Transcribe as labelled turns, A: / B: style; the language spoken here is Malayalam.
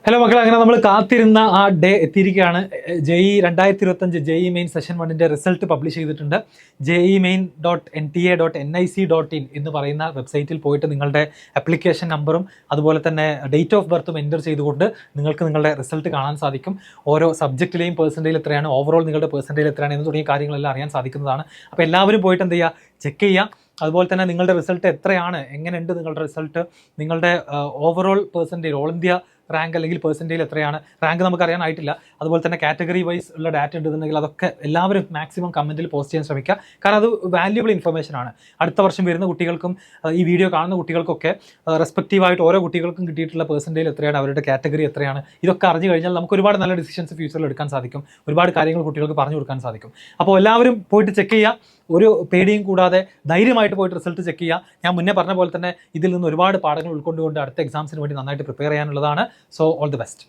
A: ഹലോ മക്കളെ, അങ്ങനെ നമ്മൾ കാത്തിരുന്ന ആ ഡേ എത്തിയിരിക്കുകയാണ്. ജെഇ 2025 ജെഇ മെയിൻ സെഷൻ 1ന്റെ റിസൾട്ട് പബ്ലിഷ് ചെയ്തിട്ടുണ്ട്. JEIMain.NTA.nic.in എന്ന് പറയുന്ന വെബ്സൈറ്റിൽ പോയിട്ട് നിങ്ങളുടെ ആപ്ലിക്കേഷൻ നമ്പറും അതുപോലെ തന്നെ ഡേറ്റ് ഓഫ് ബർത്തും എൻ്റർ ചെയ്തുകൊണ്ട് നിങ്ങൾക്ക് നിങ്ങളുടെ റിസൾട്ട് കാണാൻ സാധിക്കും. ഓരോ സബ്ജക്റ്റിലെയും പെർസെൻറ്റേജ് എത്രയാണ്, ഓവറോൾ നിങ്ങളുടെ പെർസെൻറ്റേജ് എത്രയാണ് എന്ന് തുടങ്ങിയ കാര്യങ്ങളെല്ലാം അറിയാൻ സാധിക്കുന്നതാണ്. അപ്പോൾ എല്ലാവരും പോയിട്ട് എന്ത് ചെയ്യുക, ചെക്ക് ചെയ്യുക. അതുപോലെ തന്നെ നിങ്ങളുടെ റിസൾട്ട് എത്രയാണ്, എങ്ങനെയുണ്ട് നിങ്ങളുടെ റിസൾട്ട്, നിങ്ങളുടെ overall percentage, all India rank അല്ലെങ്കിൽ പെർസെൻറ്റേജ് എത്രയാണ്, റാങ്ക് നമുക്ക് അറിയാനായിട്ടില്ല. അതുപോലെ തന്നെ കാറ്റഗറി വൈസ് ഉള്ള ഡാറ്റ ഉണ്ടെന്നുണ്ടെങ്കിൽ അതൊക്കെ എല്ലാവരും മാക്സിമം കമൻറ്റിൽ പോസ്റ്റ് ചെയ്യാൻ ശ്രമിക്കുക. കാരണം അത് വാല്യുബിൾ ഇൻഫർമേഷൻ ആണ്. അടുത്ത വർഷം വരുന്ന കുട്ടികൾക്കും ഈ വീഡിയോ കാണുന്ന കുട്ടികൾക്കൊക്കെ റെസ്പെക്റ്റീവായിട്ട് ഓരോ കുട്ടികൾക്കും കിട്ടിയിട്ടുള്ള പെർസെൻറ്റേജ് എത്രയാണ്, അവരുടെ കാറ്റഗറി എത്രയാണ്, ഇതൊക്കെ അറിഞ്ഞു കഴിഞ്ഞാൽ നമുക്ക് ഒരുപാട് നല്ല ഡിസിഷൻസ് ഫ്യൂച്ചറിൽ എടുക്കാൻ സാധിക്കും. ഒരുപാട് കാര്യങ്ങൾ കുട്ടികൾക്ക് പറഞ്ഞു കൊടുക്കാൻ സാധിക്കും. അപ്പോൾ എല്ലാവരും പോയിട്ട് ചെക്ക് ചെയ്യുക. ഒരു പേടിയും കൂടാതെ ധൈര്യമായിട്ട് പോയിട്ട് റിസൾട്ട് ചെക്ക് ചെയ്യുക. ഞാൻ മുന്നേ പറഞ്ഞ പോലെ തന്നെ ഇതിൽ നിന്ന് ഒരുപാട് പാഠങ്ങൾ ഉൾക്കൊണ്ടുകൊണ്ട് അടുത്ത എക്സാംസിന് വേണ്ടി നന്നായിട്ട് പ്രിപ്പയർ ചെയ്യാനുള്ളതാണ്. So all the best.